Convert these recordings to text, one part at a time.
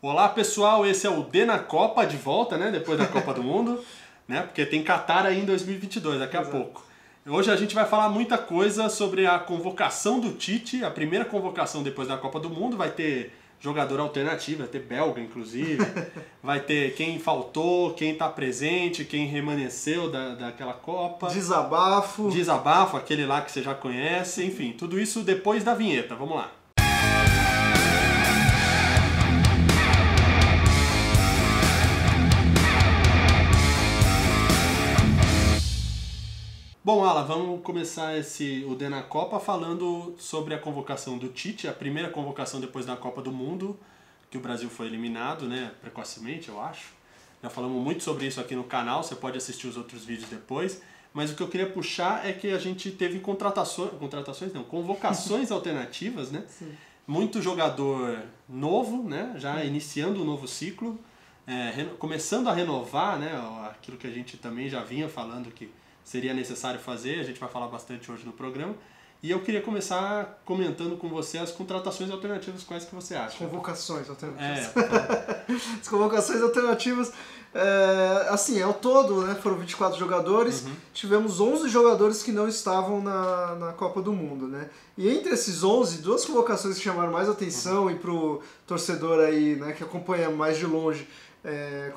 Olá pessoal, esse é o D na Copa de volta, né? Depois da Copa do Mundo, né? Porque tem Qatar aí em 2022, daqui a pouco. Hoje a gente vai falar muita coisa sobre a convocação do Tite, a primeira convocação depois da Copa do Mundo. Vai ter jogador alternativo, vai ter belga inclusive, vai ter quem faltou, quem tá presente, quem remanesceu daquela Copa. Desabafo, aquele lá que você já conhece, enfim, tudo isso depois da vinheta. Vamos lá. Bom, Alan, vamos começar o D na Copa falando sobre a convocação do Tite, a primeira convocação depois da Copa do Mundo, que o Brasil foi eliminado, né, precocemente, eu acho. Já falamos muito sobre isso aqui no canal, você pode assistir os outros vídeos depois. Mas o que eu queria puxar é que a gente teve convocações alternativas, né? Sim. Muito jogador novo, né, já iniciando um novo ciclo, começando a renovar, né, aquilo que a gente também já vinha falando que seria necessário fazer, a gente vai falar bastante hoje no programa. E eu queria começar comentando com você as contratações alternativas, quais que você acha? Convocações alternativas. As convocações alternativas, assim, ao todo, né, foram 24 jogadores, tivemos 11 jogadores que não estavam na Copa do Mundo, né? E entre esses 11, duas convocações que chamaram mais atenção e pro torcedor aí, né, que acompanha mais de longe,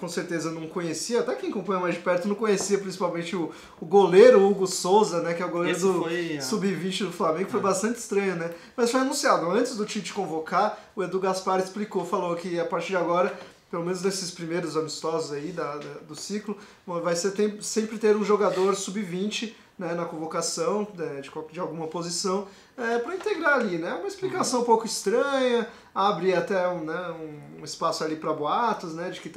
com certeza não conhecia, até quem acompanha mais de perto não conhecia, principalmente o goleiro Hugo Souza, né, que é o goleiro do Sub-20 do Flamengo, foi bastante estranho, né? Mas foi anunciado, antes do Tite convocar, o Edu Gaspar falou que a partir de agora, pelo menos nesses primeiros amistosos aí do ciclo, vai ser sempre ter um jogador Sub-20, né, na convocação de alguma posição, para integrar ali, né? Uma explicação um pouco estranha, abre até um espaço ali para boatos, né, de que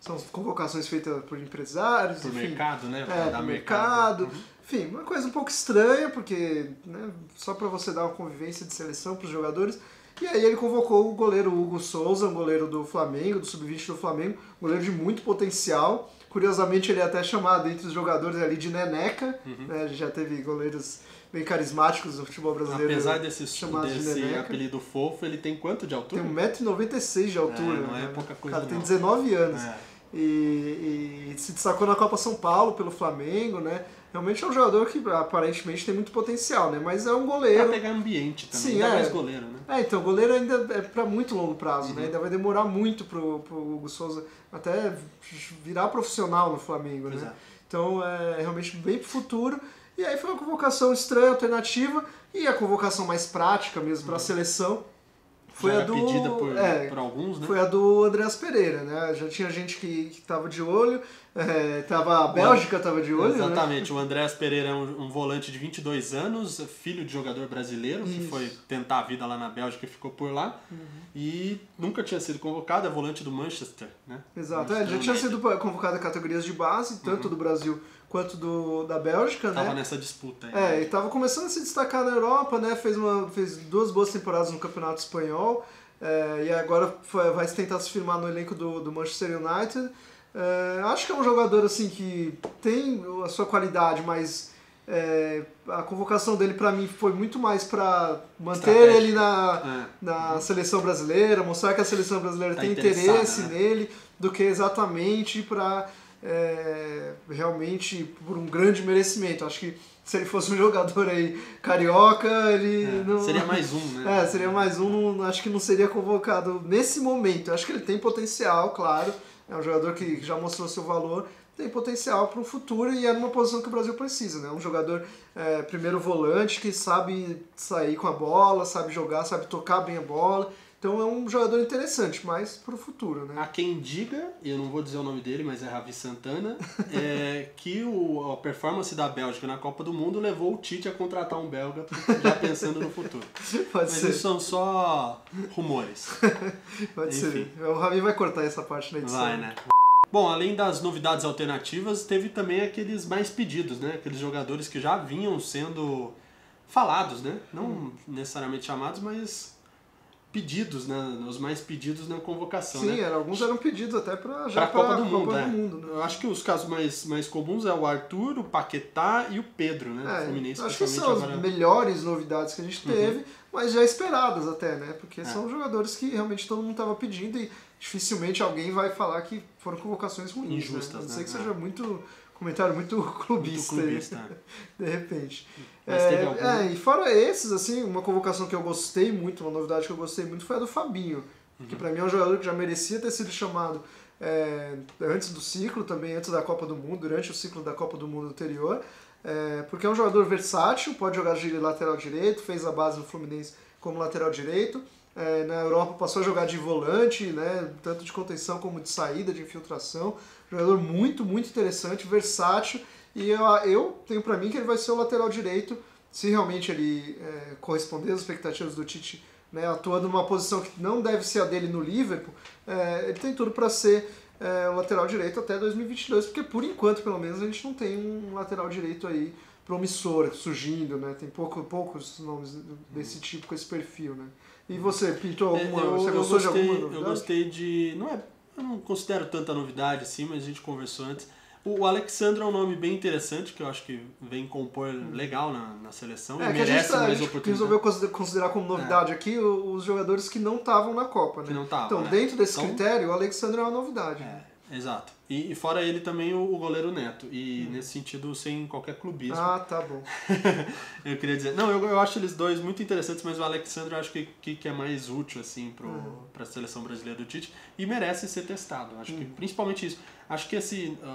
são convocações feitas por empresários, por enfim, mercado, né? Por mercado. Enfim, uma coisa um pouco estranha, porque, né, só para você dar uma convivência de seleção para os jogadores. E aí ele convocou o goleiro Hugo Souza, um goleiro do Flamengo, do Sub-20 do Flamengo, um goleiro de muito potencial. Curiosamente, ele é até chamado entre os jogadores ali de Neneca, né? A gente já teve goleiros bem carismáticos no futebol brasileiro. Apesar desse apelido fofo, ele tem quanto de altura? Tem 1,96 m de altura. Não é pouca coisa, cara, tem 19 anos. E se destacou na Copa São Paulo pelo Flamengo, né? Realmente é um jogador que aparentemente tem muito potencial, né? Mas é um goleiro... Pra pegar ambiente também, sim, mais goleiro, né? Então, o goleiro ainda é para muito longo prazo, né? Ainda vai demorar muito pro Hugo Souza até virar profissional no Flamengo, né? Exato. Então, é realmente bem pro futuro. E aí foi uma convocação estranha, alternativa, e a convocação mais prática mesmo para a seleção foi já a do... pedida por alguns, né? Foi a do Andreas Pereira, né? Já tinha gente que estava de olho, a Bélgica estava de olho, exatamente, né? O Andreas Pereira é um volante de 22 anos, filho de jogador brasileiro, que foi tentar a vida lá na Bélgica e ficou por lá. E nunca tinha sido convocado, é volante do Manchester, né? Exato, já tinha sido convocado a categorias de base, tanto do Brasil quanto da Bélgica, né? Tava nessa disputa aí. E tava começando a se destacar na Europa, né? Fez 2 boas temporadas no Campeonato Espanhol, e agora vai tentar se firmar no elenco do Manchester United. Acho que é um jogador assim que tem a sua qualidade, mas a convocação dele para mim foi muito mais para manter ele na seleção brasileira, mostrar que a seleção brasileira tem interesse, né, nele, do que exatamente para realmente por um grande merecimento. Acho que se ele fosse um jogador aí carioca, ele não... Seria mais um, né? Seria mais um, acho que não seria convocado nesse momento. Acho que ele tem potencial, claro. É um jogador que já mostrou seu valor, tem potencial para o futuro e é numa posição que o Brasil precisa, né? Um jogador primeiro volante que sabe sair com a bola, sabe jogar, sabe tocar bem a bola. Então é um jogador interessante, mas para o futuro, né? Há quem diga, e eu não vou dizer o nome dele, mas é Ravi Santana, que a performance da Bélgica na Copa do Mundo levou o Tite a contratar um belga, já pensando no futuro. Pode ser. Isso são só rumores. Pode ser. O Ravi vai cortar essa parte na edição. Vai, né? Bom, além das novidades alternativas, teve também aqueles mais pedidos, né? Aqueles jogadores que já vinham sendo falados, né? Não necessariamente chamados, mas pedidos, né? Os mais pedidos na convocação. Sim, né? alguns eram pedidos até para a Copa do Mundo. Né? Eu acho que os casos mais comuns é o Arthur, o Paquetá e o Pedro, né? Do Fluminense, acho que são as melhores novidades que a gente teve, mas já esperadas até, né? Porque são jogadores que realmente todo mundo estava pedindo e dificilmente alguém vai falar que foram convocações ruins. Injustas, né? A não né? ser que seja muito comentário muito clubista de repente. Mas teve algum... E fora esses, assim, uma convocação que eu gostei muito, uma novidade que eu gostei muito foi a do Fabinho, que pra mim é um jogador que já merecia ter sido chamado antes do ciclo, também antes da Copa do Mundo, durante o ciclo da Copa do Mundo anterior, porque é um jogador versátil, pode jogar de lateral direito, fez a base no Fluminense como lateral direito, na Europa passou a jogar de volante, né, tanto de contenção como de saída, de infiltração. Jogador muito, muito interessante, versátil. E eu tenho pra mim que ele vai ser o lateral direito, se realmente ele corresponder às expectativas do Tite, né, atuando numa posição que não deve ser a dele no Liverpool. Ele tem tudo para ser o lateral direito até 2022, porque por enquanto, pelo menos, a gente não tem um lateral direito aí promissor, surgindo, né? Tem poucos nomes desse tipo, com esse perfil, né? E você, pintou alguma... você gostou de alguma novidade? Eu gostei de... eu não considero tanta novidade assim, mas a gente conversou antes. O Alexandre é um nome bem interessante, que eu acho que vem compor legal na seleção e merece mais oportunidade. A gente resolveu considerar como novidade aqui os jogadores que não estavam na Copa, né? Que não estavam, então, dentro desse critério, o Alexandre é uma novidade. Exato. E fora ele também o goleiro Neto. E nesse sentido, sem qualquer clubismo. Ah, tá bom. Eu queria dizer... Não, eu acho eles dois muito interessantes, mas o Alexandre eu acho que é mais útil, assim, para a seleção brasileira do Tite. E merece ser testado. Acho que principalmente isso. Acho que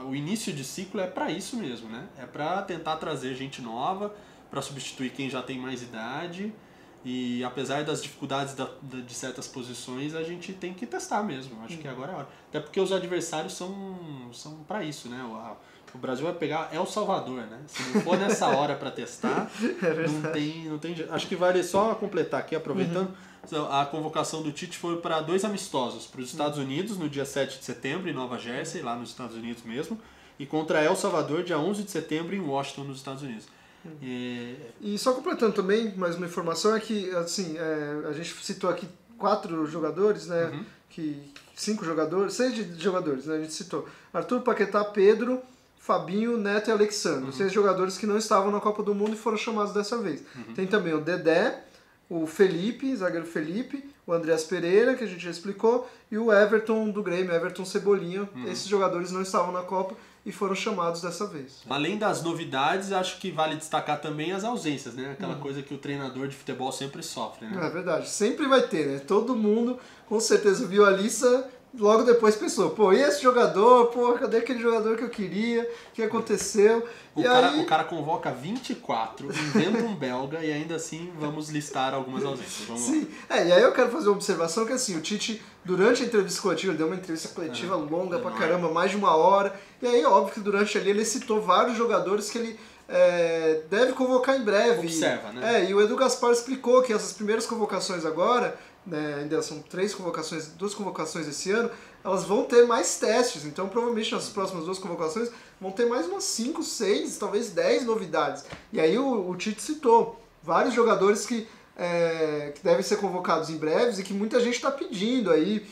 o início de ciclo é para isso mesmo, né? É para tentar trazer gente nova, para substituir quem já tem mais idade. E apesar das dificuldades de certas posições, a gente tem que testar mesmo. Acho que agora é a hora. Até porque os adversários são para isso, né? O Brasil vai pegar El Salvador, né? Se não for nessa hora para testar, não tem jeito. Acho que vale só completar aqui, aproveitando. A convocação do Tite foi para 2 amistosos. Para os Estados Unidos, no dia 7 de setembro, em Nova Jersey, lá nos Estados Unidos mesmo. E contra El Salvador, dia 11 de setembro, em Washington, nos Estados Unidos. E só completando também, mais uma informação, é que assim, a gente citou aqui 4 jogadores, né? 6 jogadores, né? A gente citou Arthur, Paquetá, Pedro, Fabinho, Neto e Alexandre. 6 jogadores que não estavam na Copa do Mundo e foram chamados dessa vez. Tem também o Dedé, o Felipe, zagueiro Felipe, o Andreas Pereira, que a gente já explicou, e o Everton do Grêmio, Everton Cebolinha. Esses jogadores não estavam na Copa e foram chamados dessa vez. Além das novidades, acho que vale destacar também as ausências, né? Aquela coisa que o treinador de futebol sempre sofre, né? É verdade, sempre vai ter, né? Todo mundo com certeza viu a lista, logo depois pensou, pô, e esse jogador? Pô, cadê aquele jogador que eu queria? O que aconteceu? O cara convoca 24, inventa um belga e ainda assim vamos listar algumas ausências. Vamos lá. E aí eu quero fazer uma observação que assim, o Tite, durante a entrevista coletiva, ele deu uma entrevista coletiva longa pra caramba, mais de 1 hora, e aí óbvio que durante ali ele citou vários jogadores que ele deve convocar em breve. Observa, né? E o Edu Gaspar explicou que essas primeiras convocações agora, né, ainda são 2 convocações esse ano, elas vão ter mais testes, então provavelmente nas próximas 2 convocações vão ter mais umas 5, 6, talvez 10 novidades. E aí o Tite citou vários jogadores que devem ser convocados em breves e que muita gente está pedindo aí,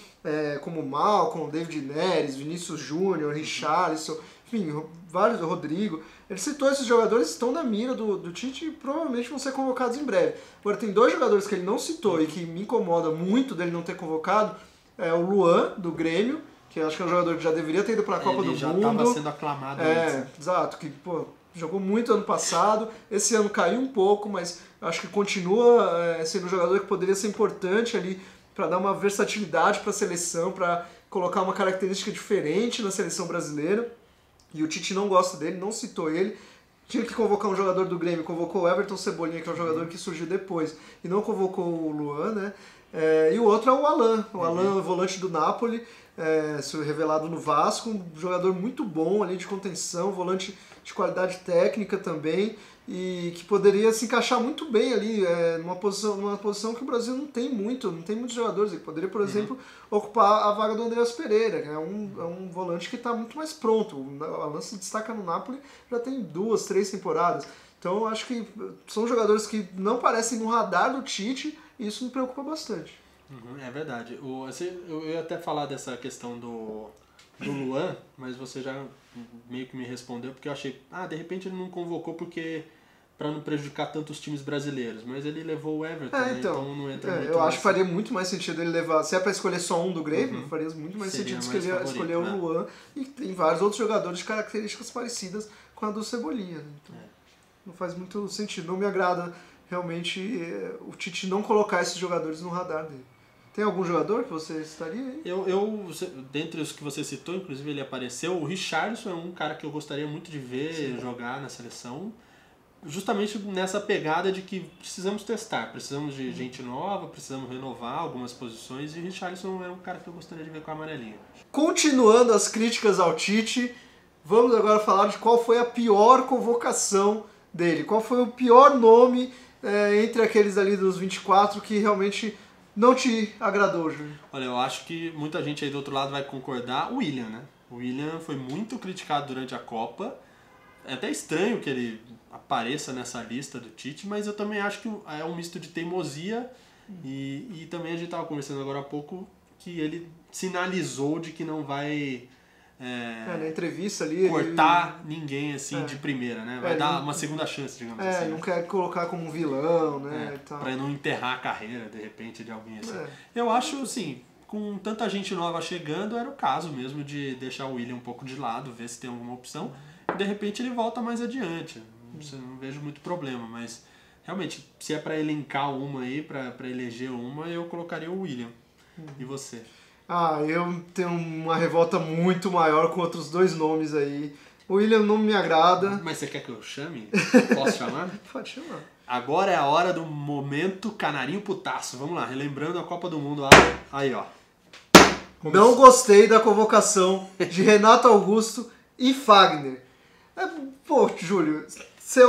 como Malcom, David Neres, Vinícius Júnior, Richarlison, enfim, vários, Rodrigo. Ele citou esses jogadores que estão na mira do Tite e provavelmente vão ser convocados em breve. Agora tem 2 jogadores que ele não citou e que me incomoda muito dele não ter convocado, o Luan, do Grêmio, que eu acho que é um jogador que já deveria ter ido para a Copa do Mundo. Ele já estava sendo aclamado antes. Exato, que jogou muito ano passado, esse ano caiu um pouco, mas acho que continua sendo um jogador que poderia ser importante ali para dar uma versatilidade para a seleção, para colocar uma característica diferente na seleção brasileira. E o Tite não gosta dele, não citou ele. Tinha que convocar um jogador do Grêmio, convocou o Everton Cebolinha, que é um jogador que surgiu depois, e não convocou o Luan, né? E o outro é o Alan, volante do Napoli, revelado no Vasco, um jogador muito bom ali de contenção, volante de qualidade técnica também, e que poderia se encaixar muito bem ali numa posição que o Brasil não tem muitos jogadores. Ele poderia, por exemplo, ocupar a vaga do Andreas Pereira, que é um volante que está muito mais pronto. O Alan se destaca no Napoli já tem 2, 3 temporadas. Então eu acho que são jogadores que não parecem no radar do Tite e isso me preocupa bastante. É verdade. Eu ia até falar dessa questão do Luan, mas você já meio que me respondeu, porque eu achei, de repente ele não convocou porque para não prejudicar tanto os times brasileiros, mas ele levou o Everton, né? Então não entra muito. Eu acho que faria muito mais sentido ele levar, se é para escolher só um do Grêmio, faria muito mais Seria sentido mais escolher o Luan, e tem vários outros jogadores de características parecidas com a do Cebolinha, né? Então, não faz muito sentido, não me agrada realmente o Tite não colocar esses jogadores no radar dele. Tem algum jogador que você estaria aí? Dentre os que você citou, inclusive ele apareceu, o Richarlison é um cara que eu gostaria muito de ver jogar na seleção, justamente nessa pegada de que precisamos testar, precisamos de gente nova, precisamos renovar algumas posições, e o Richarlison é um cara que eu gostaria de ver com a amarelinha. Continuando as críticas ao Tite, vamos agora falar de qual foi a pior convocação dele, qual foi o pior nome entre aqueles ali dos 24 que realmente não te agradou, Júlio? Olha, eu acho que muita gente aí do outro lado vai concordar. O William, né? O William foi muito criticado durante a Copa. É até estranho que ele apareça nessa lista do Tite, mas eu também acho que é um misto de teimosia e também a gente estava conversando agora há pouco que ele sinalizou de que não vai na entrevista ali cortar ninguém assim de primeira, né? Vai dar uma segunda chance, digamos assim. Não quer colocar como um vilão, né? E tal. Pra não enterrar a carreira, de repente, de alguém assim. Eu acho, assim, com tanta gente nova chegando, era o caso mesmo de deixar o William um pouco de lado, ver se tem alguma opção. E de repente ele volta mais adiante. Não vejo muito problema, mas realmente, se é pra elencar uma aí, pra eleger uma, eu colocaria o William. E você? Eu tenho uma revolta muito maior com outros dois nomes aí. O William não me agrada. Mas você quer que eu chame? Posso chamar? Pode chamar. Agora é a hora do momento canarinho putaço. Vamos lá, relembrando a Copa do Mundo. Aí, ó. Não gostei da convocação de Renato Augusto e Fagner. Júlio, você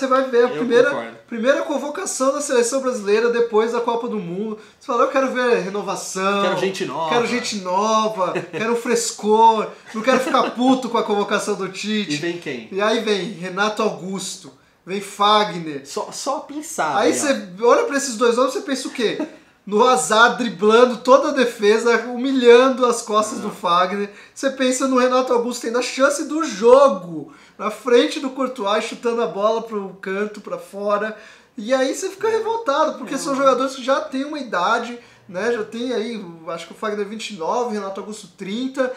vai ver a primeira convocação da seleção brasileira depois da Copa do Mundo. Você fala, eu quero ver renovação. Quero gente nova. Quero frescor. Não quero ficar puto com a convocação do Tite. E vem quem? E aí vem Renato Augusto, vem Fagner. Só pensar. Aí você olha pra esses dois nomes e você pensa o quê? No azar, driblando toda a defesa, humilhando as costas do Fagner. Você pensa no Renato Augusto tendo a chance do jogo, na frente do Courtois, chutando a bola pro canto, pra fora. E aí você fica revoltado, porque são jogadores que já têm uma idade, né? Já tem aí, acho que o Fagner 29, o Renato Augusto 30.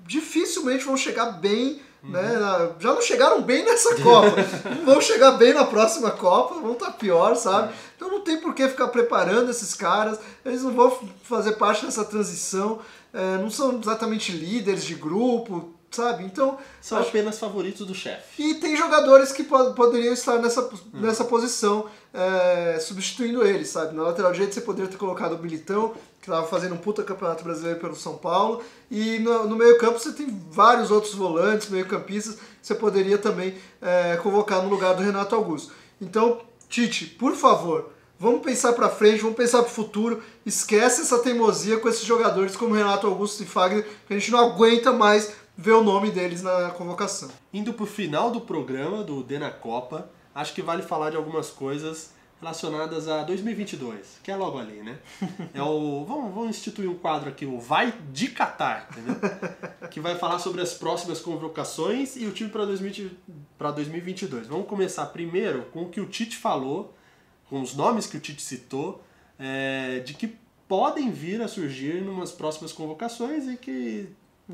Dificilmente vão chegar bem, né? Já não chegaram bem nessa Copa. Não vão chegar bem na próxima Copa, vão estar pior, sabe? Então não tem por que ficar preparando esses caras, eles não vão fazer parte dessa transição, não são exatamente líderes de grupo, sabe? Então são apenas favoritos do chefe. E tem jogadores que poderiam estar nessa posição, substituindo eles, sabe? Na lateral direita você poderia ter colocado o Militão, que estava fazendo um puta campeonato brasileiro pelo São Paulo, e no meio campo você tem vários outros volantes, meio campistas, que você poderia também convocar no lugar do Renato Augusto. Então, Tite, por favor, vamos pensar pra frente, vamos pensar pro futuro, esquece essa teimosia com esses jogadores como Renato Augusto e Fagner, que a gente não aguenta mais ver o nome deles na convocação. Indo pro final do programa, do D na Copa, acho que vale falar de algumas coisas relacionadas a 2022, que é logo ali, né? Vamos instituir um quadro aqui, o Vai de Catar, entendeu? Que vai falar sobre as próximas convocações e o time para 2022. Vamos começar primeiro com o que o Tite falou, com os nomes que o Tite citou, de que podem vir a surgir em umas próximas convocações e que,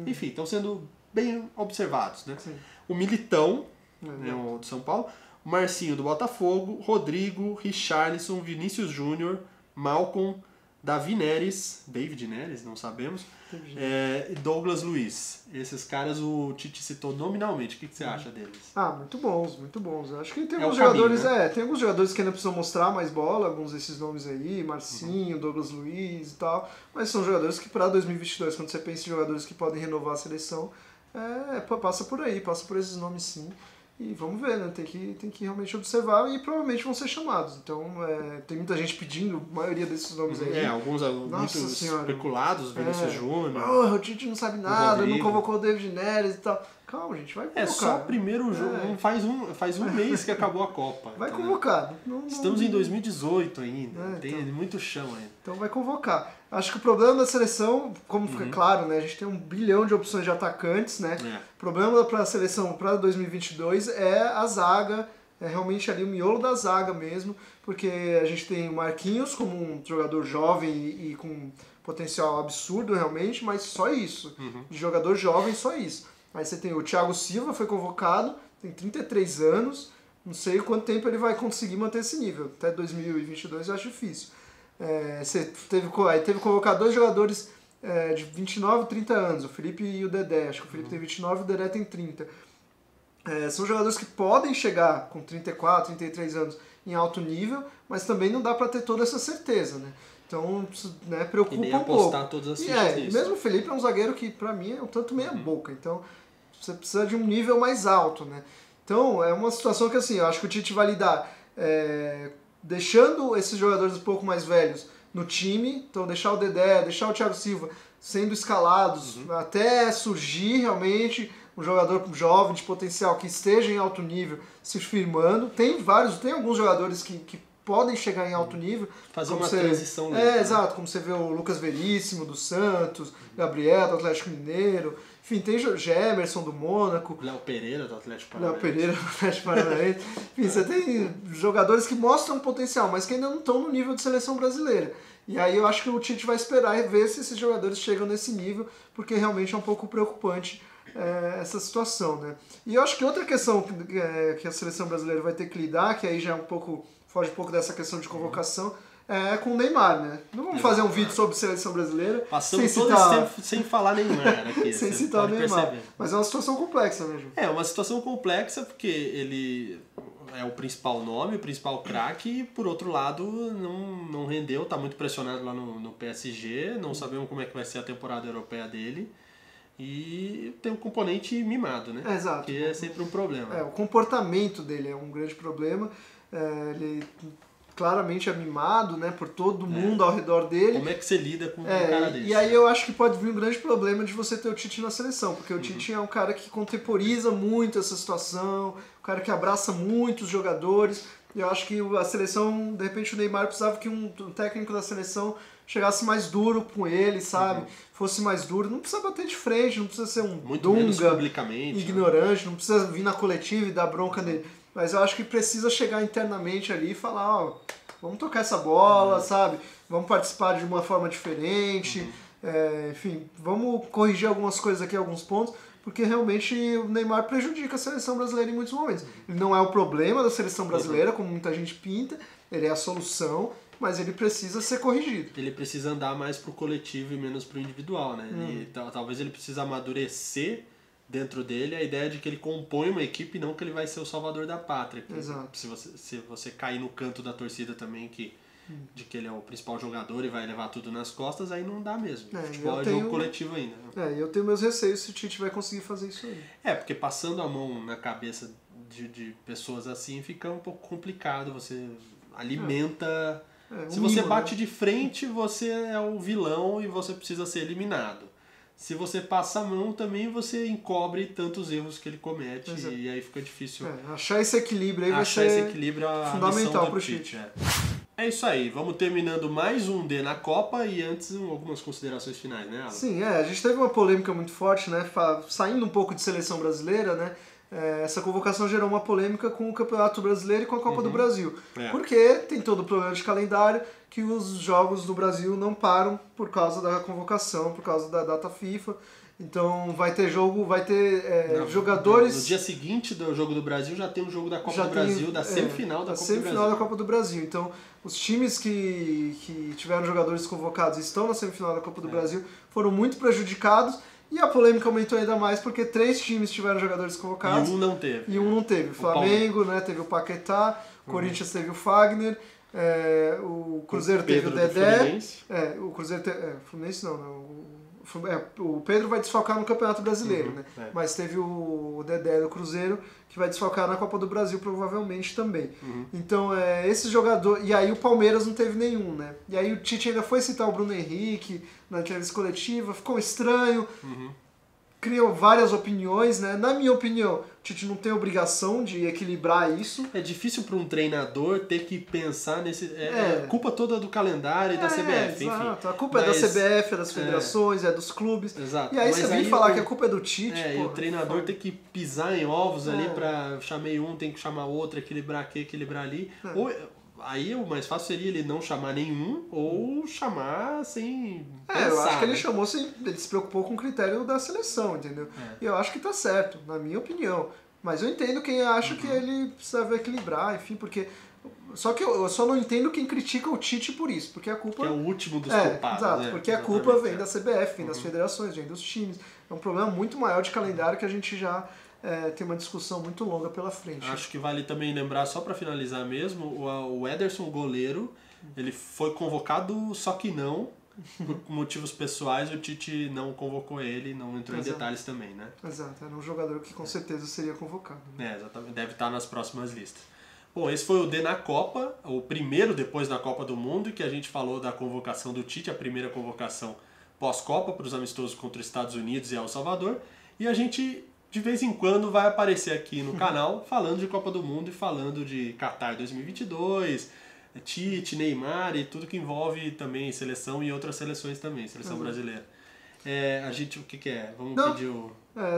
enfim, estão sendo bem observados, né? Sim. O Militão, o de São Paulo, o Marcinho do Botafogo, Rodrigo, Richarlison, Vinícius Júnior, Malcom, David Neres, não sabemos, e Douglas Luiz. Esses caras o Tite citou nominalmente. O que você acha deles? Muito bons, muito bons. Eu acho que tem alguns jogadores, né? Tem alguns jogadores que ainda precisam mostrar mais bola, alguns desses nomes aí, Marcinho, Douglas Luiz e tal, mas são jogadores que para 2022, quando você pensa em jogadores que podem renovar a seleção, passa por aí, passa por esses nomes sim. E vamos ver, né? Tem que realmente observar e provavelmente vão ser chamados. Então, tem muita gente pedindo, a maioria desses nomes aí. Alguns muito especulados, Vinícius Júnior. O Tite não sabe nada, não convocou o David Neres e tal. calma, gente, vai convocar. É só o primeiro jogo, faz um mês que acabou a Copa. Vai convocar. Estamos em 2018 ainda, tem então, muito chão ainda. Então vai convocar. Acho que o problema da seleção, como fica claro, né, a gente tem 1 bilhão de opções de atacantes, né? O problema para a seleção para 2022 é a zaga, é realmente ali o miolo da zaga mesmo, porque a gente tem o Marquinhos como um jogador jovem e com potencial absurdo realmente, mas só isso. De jogador jovem, só isso. Aí você tem o Thiago Silva, foi convocado, tem 33 anos, não sei quanto tempo ele vai conseguir manter esse nível. Até 2022 eu acho difícil. Você teve convocado 2 jogadores de 29 e 30 anos, o Felipe e o Dedé. Acho que o Felipe tem 29 e o Dedé tem 30. São jogadores que podem chegar com 34, 33 anos em alto nível, mas também não dá para ter toda essa certeza, né? Então, né, preocupa um pouco. Apostar todas as fichas nisso. Mesmo o Felipe é um zagueiro que, para mim, é um tanto meia boca. Então, você precisa de um nível mais alto, né? Então, é uma situação que, assim, eu acho que o Tite vai lidar deixando esses jogadores um pouco mais velhos no time. Então, deixar o Dedé, deixar o Thiago Silva sendo escalados até surgir realmente um jogador jovem de potencial que esteja em alto nível se firmando. Tem alguns jogadores que podem chegar em alto nível. Fazer uma transição. Exato, como você vê o Lucas Veríssimo do Santos, Gabriel do Atlético Mineiro, enfim, tem Gemerson do Mônaco. Léo Pereira do Atlético Paranaense. Enfim, você tem jogadores que mostram potencial, mas que ainda não estão no nível de seleção brasileira. E aí eu acho que o Tite vai esperar e ver se esses jogadores chegam nesse nível, porque realmente é um pouco preocupante essa situação, né? E eu acho que outra questão que a seleção brasileira vai ter que lidar, que aí já foge um pouco dessa questão de convocação, com o Neymar, né? Não vamos fazer um vídeo sobre seleção brasileira passando todo esse tempo sem falar Neymar aqui. Sem citar o Neymar. Perceber. Mas é uma situação complexa, né, Ju? É uma situação complexa porque ele é o principal nome, o principal craque, e por outro lado não rendeu, tá muito pressionado lá no PSG, não sabemos como é que vai ser a temporada europeia dele. E tem um componente mimado, né? Exato. Que é sempre um problema. O comportamento dele é um grande problema. Ele claramente é mimado, né, por todo mundo ao redor dele. Como é que você lida com um cara desse? E aí eu acho que pode vir um grande problema de você ter o Tite na seleção, porque o Tite é um cara que contemporiza muito essa situação, um cara que abraça muito os jogadores. E eu acho que a seleção, de repente o Neymar precisava que um técnico da seleção chegasse mais duro com ele, sabe? Fosse mais duro. Não precisa bater de frente, não precisa ser um muito menos dunga, publicamente, ignorante, não precisa vir na coletiva e dar bronca nele. Mas eu acho que precisa chegar internamente ali e falar, vamos tocar essa bola, sabe? Vamos participar de uma forma diferente. Enfim, vamos corrigir algumas coisas aqui, alguns pontos, porque realmente o Neymar prejudica a seleção brasileira em muitos momentos. Ele não é o problema da seleção brasileira, como muita gente pinta, ele é a solução, mas ele precisa ser corrigido. Ele precisa andar mais pro coletivo e menos pro individual, né? Talvez ele precise amadurecer dentro dele a ideia de que ele compõe uma equipe e não que ele vai ser o salvador da pátria. Exato. Se você cair no canto da torcida também de que ele é o principal jogador e vai levar tudo nas costas, aí não dá mesmo. Futebol é jogo coletivo ainda. Eu tenho meus receios se o Tite vai conseguir fazer isso aí. Porque passando a mão na cabeça de pessoas assim fica um pouco complicado. Você alimenta... Se você bate de frente, você é o vilão e você precisa ser eliminado. Se você passa a mão, também você encobre tantos erros que ele comete. E aí fica difícil. Achar esse equilíbrio aí vai ser esse equilíbrio fundamental para o Tite. É isso aí, vamos terminando mais um D na Copa e antes algumas considerações finais, né, Alan? Sim, a gente teve uma polêmica muito forte, né? Saindo um pouco de seleção brasileira, né? Essa convocação gerou uma polêmica com o Campeonato Brasileiro e com a Copa do Brasil. Porque tem todo o problema de calendário que os jogos do Brasil não param por causa da convocação, por causa da data FIFA. Então vai ter jogadores... No dia seguinte do jogo do Brasil já tem um jogo da Copa do Brasil, da semifinal da Copa do Brasil. Semifinal da Copa do Brasil. Então os times que tiveram jogadores convocados e estão na semifinal da Copa do Brasil foram muito prejudicados. E a polêmica aumentou ainda mais porque 3 times tiveram jogadores convocados. E um não teve. O Flamengo, né, teve o Paquetá, o Corinthians teve o Fagner, o Cruzeiro teve o Dedé. O Cruzeiro teve... Fluminense não. O Pedro vai desfalcar no Campeonato Brasileiro, né? Mas teve o Dedé do Cruzeiro que vai desfalcar na Copa do Brasil provavelmente também. Então, esse jogador... E aí o Palmeiras não teve nenhum, né? E aí o Tite ainda foi citar o Bruno Henrique na entrevista coletiva, ficou estranho. criam várias opiniões, né? Na minha opinião, o Tite não tem obrigação de equilibrar isso. É difícil para um treinador ter que pensar nesse... É culpa toda do calendário e da CBF, exato. enfim. A culpa é da CBF, é das federações, é dos clubes. Exato. E aí você vem falar que a culpa é do Tite, e o treinador tem que pisar em ovos ali para chamei um, tem que chamar outro, equilibrar aqui, equilibrar ali. Ou... Aí o mais fácil seria ele não chamar nenhum ou chamar sem pensar, eu acho que ele né? chamou ele se preocupou com o critério da seleção, entendeu? E eu acho que tá certo, na minha opinião. Mas eu entendo quem acha que ele precisava equilibrar, enfim, porque... Só que eu só não entendo quem critica o Tite por isso, porque a culpa... Que é o último dos culpados, exato, né? porque a culpa vem da CBF, vem das federações, vem dos times. É um problema muito maior de calendário que a gente já... tem uma discussão muito longa pela frente. Acho que vale também lembrar, só para finalizar mesmo, o Ederson, goleiro, ele foi convocado, só que não, por motivos pessoais, o Tite não convocou ele, não entrou em detalhes também, né? Exato, era um jogador que com certeza seria convocado. Né? Exatamente, deve estar nas próximas listas. Bom, esse foi o D na Copa, o primeiro depois da Copa do Mundo, que a gente falou da convocação do Tite, a primeira convocação pós-Copa para os amistosos contra os Estados Unidos e El Salvador, e a gente... de vez em quando vai aparecer aqui no canal falando de Copa do Mundo e falando de Qatar 2022, Tite, Neymar e tudo que envolve também seleção e outras seleções também, seleção brasileira. A gente, o que é? Vamos pedir o...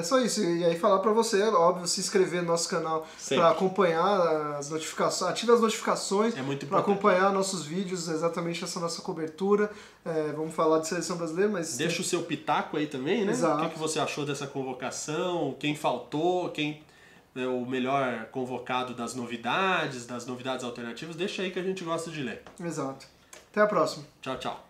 só isso. E aí falar pra você, óbvio, se inscrever no nosso canal para acompanhar as notificações, ative as notificações para acompanhar nossos vídeos, exatamente essa nossa cobertura. Vamos falar de seleção brasileira, mas... Deixa o seu pitaco aí também, né? Exato. O que você achou dessa convocação, quem faltou, quem é o melhor convocado das novidades alternativas, deixa aí que a gente gosta de ler. Exato. Até a próxima. Tchau, tchau.